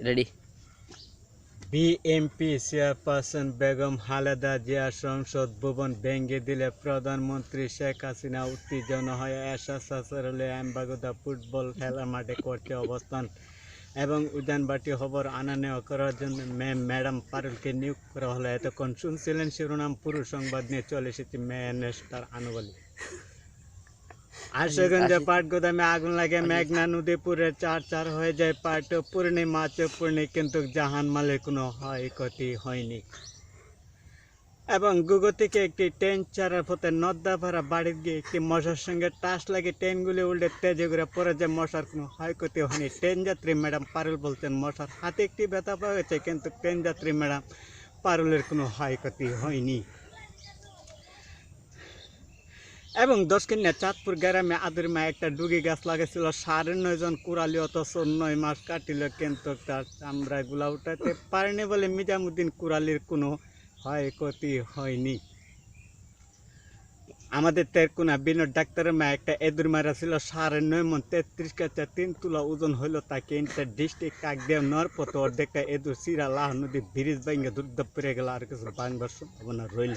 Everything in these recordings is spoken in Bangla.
Ready. BNP chairperson Begum Khaleda Zia সংসদ ভবন ভেঙে দিলে প্রধানমন্ত্রী শেখ হাসিনা উত্তেজনা হয়ে এরশাদ সাসরলে আমবাগুদা ফুটবল খেলার মাঠে করতে অবস্থান এবং উদ্যানবাটি খবর আনা নেওয়া করার জন্য ম্যাডাম পারুলকে নিয়োগ করা হলো। এতক্ষণ শুনছিলেন শিরোনাম, পুরো সংবাদ নিয়ে চলে এসেছি তার আনুবলি। আশুগঞ্জে পাট গোদামে আগুন লাগে, মেঘনা নদীপুরে 4 হয়ে যায় পাট পূর্ণিমা পূর্ণি, কিন্তু জাহানমালের কোনো ক্ষয়ক্ষতি হয়নি। এবং গুগো থেকে একটি ট্রেন চারার পথে নদ্দাপাড়া বাড়ি গিয়ে একটি মশার সঙ্গে টাস লাগে, ট্রেনগুলি উল্টে তেজে করে পড়ে যায়, মশার কোনো ক্ষয়ক্ষতি হয়নি। ট্রেন যাত্রী ম্যাডাম পারুল বলছেন মশার হাতে একটি ব্যথা পাওয়া গেছে, কিন্তু ট্রেন যাত্রী ম্যাডাম পারুলের কোনো ক্ষয়ক্ষতি হয়নি। এবং দশকিনিয়া চাঁদপুর গ্রামে আদুর মা একটা ডুগি গাছ লাগাইছিল, 9.5 জন কুড়ালি, অথচ 9 মাস কাটিল, কিন্তু তার চামড়াগুলা উঠাতে পারেনি বলে মিজামুদ্দিন কুড়ালির কোনো ক্ষয়ক্ষতি হয়নি। আমাদের তেরকুনা বিনোদ ডাক্তারের মা একটা এদুর মারা ছিল, 9.5 মণ 33 কেজি 3 তুলা ওজন হইল, তাকে ইন্টার ডিস্ট্রিক্ট কাক দিয়ে নেওয়ার পথে অর্ধেকটা এদুর সিরা লাহ নদী ব্রিজ ভেঙে দুর্দ পড়ে গেল, আর কিছু ভাঙবার সম্ভাবনা রইল।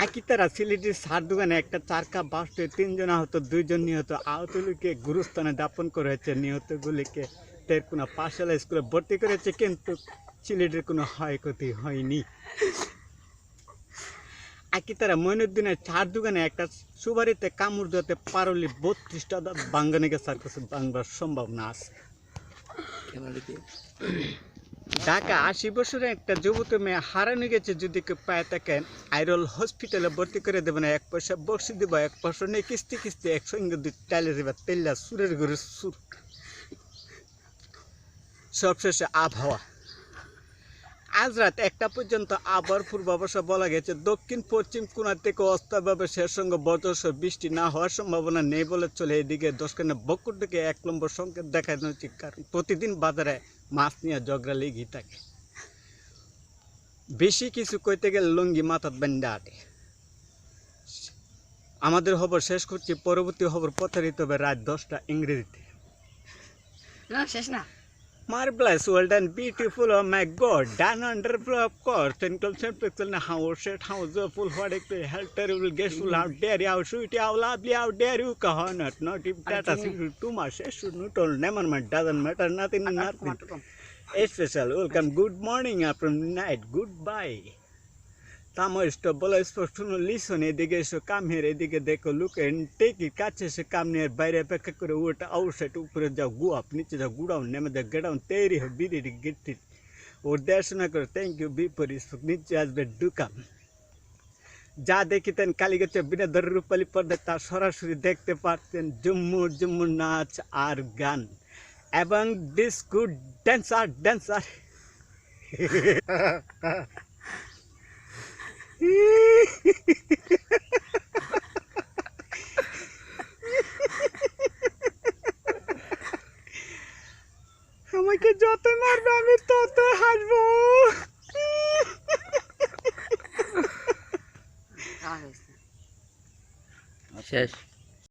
একই তারা সিলেটের সার দোকানে একটা চারকা বাসে 3 জন আহত, 2 জন নিহত। আহতগুলিকে গুরুস্থানে দাপন করা হয়েছে, নিহতগুলিকে তেরকুনা পাঠশালা স্কুলে ভর্তি করেছে, কিন্তু সিলেটের কোনো ক্ষয়ক্ষতি হয়নি। একই তারা মইনুদ্দিনের 4 দোকানে একটা সুবারিতে কামড় দিতে পারলে 32টা দাঁত ভাঙানে গেছে, আর কিছু ভাঙবার সম্ভাবনা আছে। ঢাকা 80 বছরের একটা যুবতী মেয়ে হারানো গেছে, যদি কেউ পায় তাকে আইরল হসপিটালে ভর্তি করে দেবে না, 1 পয়সা বক্সি দিব, 1 পয়সা নেই কিস্তি কিস্তি একসঙ্গে 2 টাইলে দেবে তেল্লা সুরের ঘরে সুর। সবশেষে আবহাওয়া, আজ রাত 1টা পর্যন্ত আবহাওয়ার পূর্বাভাসে বলা গেছে দক্ষিণ পশ্চিম কোণা থেকে অস্থায়ীভাবে সে সঙ্গে বজ্রসহ বৃষ্টি না হওয়ার সম্ভাবনা নেই বলে চলে। এদিকে দশখানে বক্কর থেকে 1 নম্বর সংকেত দেখা যাচ্ছে, কারণ প্রতিদিন বাজারে মাছ নিয়ে ঝগড়া লেগেই থাকে। বেশি কিছু কইতে গেলে লুঙ্গি মাথার বেন্ডা আটে। আমাদের খবর শেষ করছি, পরবর্তী খবর প্রচারিত হবে রাত 10টা ইংরেজিতে। না শেষ না। Marvelous, well done, beautiful, oh my God, done wonderful, of course. Twinkle, twinkle, how shit, how joyful, what a how terrible, graceful, how dare you, how sweet, how lovely, how dare you, Kahanat, not if that is too much, it should not all, never mind, doesn't matter, nothing, nothing. Special, welcome, good morning, after night, goodbye. Tamo stop, bolo স্পষ্ট শুনো, লিসন, এদিকে এসো, কাম হিয়ার, এদিকে দেখো, লুক এন্ড টেক ইট, কাছে এসে কাম নিয়ে বাইরে অপেক্ষা করে ওটা আউটসাইড, উপরে যাও, গো আপ, নিচে যাও, গো ডাউন, নেমে যাও, গেট ডাউন, তৈরি হো, বি রেডি, গেট ইট। ওর দেখাশোনা করো, থ্যাংক ইউ, বি পরিষ্কার, নিচে আসবে ডুকাম। যা দেখিতেন কালীগঞ্জ বিনোদন রূপালী পর্দায় তা সরাসরি দেখতে পারতেন, জুম্মুর জুম্মুর নাচ আর গান এবং ডিস্কো ড্যান্সার। আমাকে যত মারবে আমি তত হাসবো। শেষ।